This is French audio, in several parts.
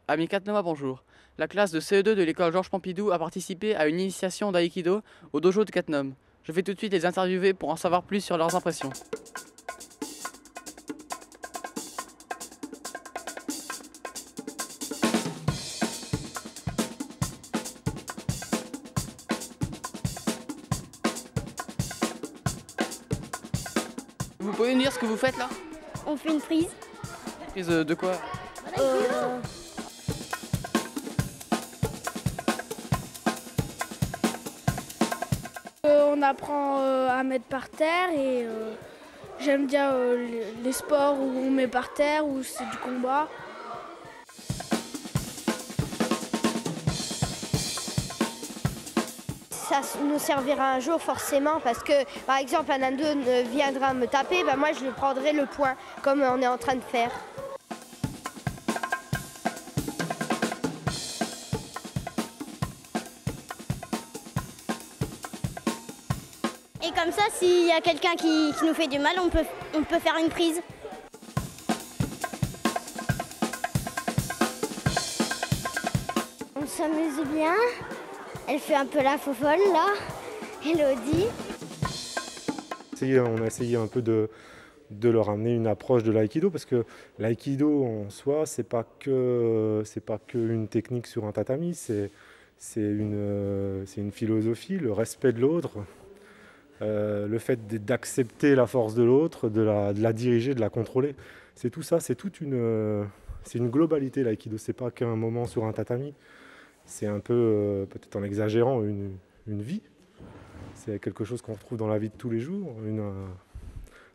Amis Katnoma, bonjour. La classe de CE2 de l'école Georges Pompidou a participé à une initiation d'aïkido au dojo de Catnum. Je vais tout de suite les interviewer pour en savoir plus sur leurs impressions. Vous pouvez nous dire ce que vous faites là? On fait une prise. Prise de quoi? On apprend à mettre par terre et j'aime bien les sports où on met par terre, où c'est du combat. Ça nous servira un jour forcément parce que par exemple un ado viendra me taper, ben moi je lui prendrai le point comme on est en train de faire. Et comme ça, s'il y a quelqu'un qui nous fait du mal, on peut faire une prise. On s'amuse bien. Elle fait un peu la fofolle là, Elodie. On a essayé un peu de leur amener une approche de l'aïkido parce que l'aïkido en soi, c'est pas que une technique sur un tatami, c'est une philosophie, le respect de l'autre. Le fait d'accepter la force de l'autre, de la diriger, de la contrôler. C'est tout ça, c'est une globalité l'aïkido, c'est pas qu'un moment sur un tatami. C'est un peu, peut-être en exagérant, une vie. C'est quelque chose qu'on retrouve dans la vie de tous les jours,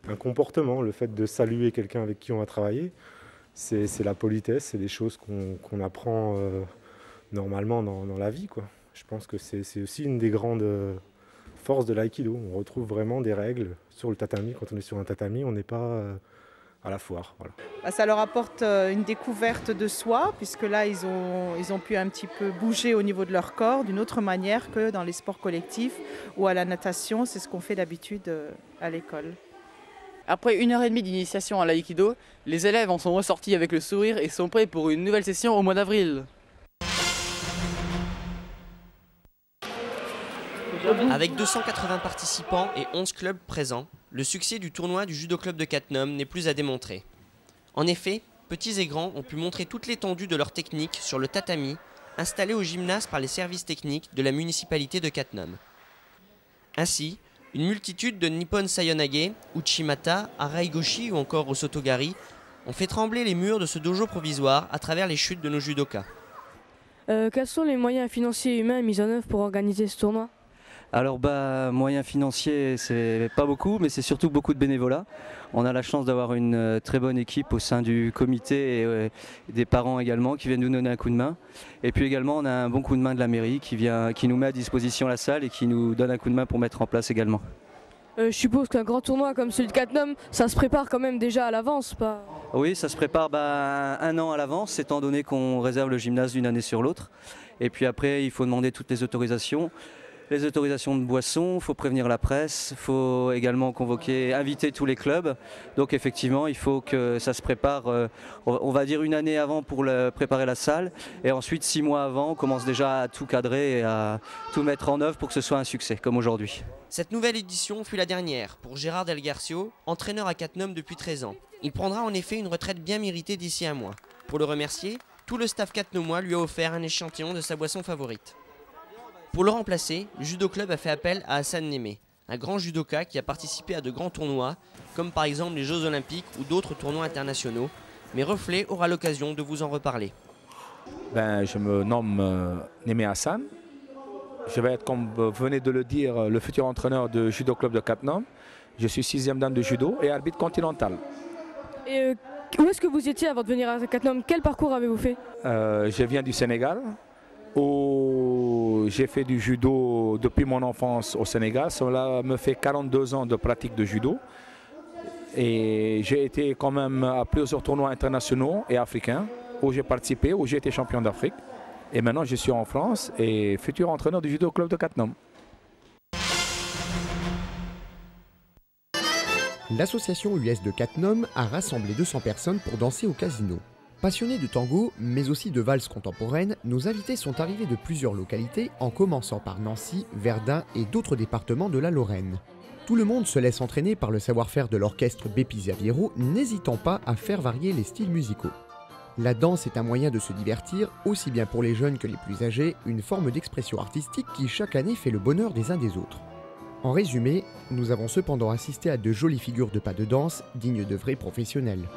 un comportement, le fait de saluer quelqu'un avec qui on va travailler. C'est la politesse, c'est des choses qu'on apprend normalement dans la vie, quoi. Je pense que c'est aussi une des grandes force de l'aïkido. On retrouve vraiment des règles sur le tatami. Quand on est sur un tatami, on n'est pas à la foire. Voilà. Ça leur apporte une découverte de soi, puisque là, ils ont pu un petit peu bouger au niveau de leur corps d'une autre manière que dans les sports collectifs ou à la natation. C'est ce qu'on fait d'habitude à l'école. Après 1h30 d'initiation à l'aïkido, les élèves en sont ressortis avec le sourire et sont prêts pour une nouvelle session au mois d'avril. Avec 280 participants et 11 clubs présents, le succès du tournoi du judo club de Catnum n'est plus à démontrer. En effet, petits et grands ont pu montrer toute l'étendue de leur technique sur le tatami, installé au gymnase par les services techniques de la municipalité de Catnum. Ainsi, une multitude de Nippon Sayonage, Uchimata, Araigoshi ou encore Osotogari ont fait trembler les murs de ce dojo provisoire à travers les chutes de nos judokas. Quels sont les moyens financiers et humains mis en œuvre pour organiser ce tournoi ? Alors moyens financiers, c'est pas beaucoup, mais c'est surtout beaucoup de bénévolat. On a la chance d'avoir une très bonne équipe au sein du comité et des parents également qui viennent nous donner un coup de main. Et puis également on a un bon coup de main de la mairie qui nous met à disposition la salle et qui nous donne un coup de main pour mettre en place également. Je suppose qu'un grand tournoi comme celui de Catnum, ça se prépare quand même déjà à l'avance, pas... Oui, ça se prépare un an à l'avance, étant donné qu'on réserve le gymnase d'une année sur l'autre. Et puis après, il faut demander toutes les autorisations. Les autorisations de boissons, il faut prévenir la presse, il faut également inviter tous les clubs. Donc effectivement, il faut que ça se prépare, on va dire une année avant pour préparer la salle. Et ensuite, 6 mois avant, on commence déjà à tout cadrer et à tout mettre en œuvre pour que ce soit un succès, comme aujourd'hui. Cette nouvelle édition fut la dernière pour Gérard Del Garcio, entraîneur à Catnum depuis 13 ans. Il prendra en effet une retraite bien méritée d'ici un mois. Pour le remercier, tout le staff catnomois lui a offert un échantillon de sa boisson favorite. Pour le remplacer, le judo club a fait appel à Hassan Némé, un grand judoka qui a participé à de grands tournois, comme par exemple les Jeux Olympiques ou d'autres tournois internationaux, mais Reflet aura l'occasion de vous en reparler. Je me nomme Némé Hassan. Je vais être, comme vous venez de le dire, le futur entraîneur du judo club de Catnum. Je suis 6e dan de judo et arbitre continental. Et où est-ce que vous étiez avant de venir à Catnum? Quel parcours avez-vous fait? Je viens du Sénégal, où j'ai fait du judo depuis mon enfance au Sénégal. Cela me fait 42 ans de pratique de judo. Et j'ai été quand même à plusieurs tournois internationaux et africains où j'ai participé, où j'ai été champion d'Afrique. Et maintenant, je suis en France et futur entraîneur du judo club de Catnum. L'association US de Catnum a rassemblé 200 personnes pour danser au casino. Passionnés de tango, mais aussi de valse contemporaine, nos invités sont arrivés de plusieurs localités, en commençant par Nancy, Verdun et d'autres départements de la Lorraine. Tout le monde se laisse entraîner par le savoir-faire de l'orchestre Bepi Zaviero, n'hésitant pas à faire varier les styles musicaux. La danse est un moyen de se divertir, aussi bien pour les jeunes que les plus âgés, une forme d'expression artistique qui chaque année fait le bonheur des uns des autres. En résumé, nous avons cependant assisté à de jolies figures de pas de danse, dignes de vrais professionnels.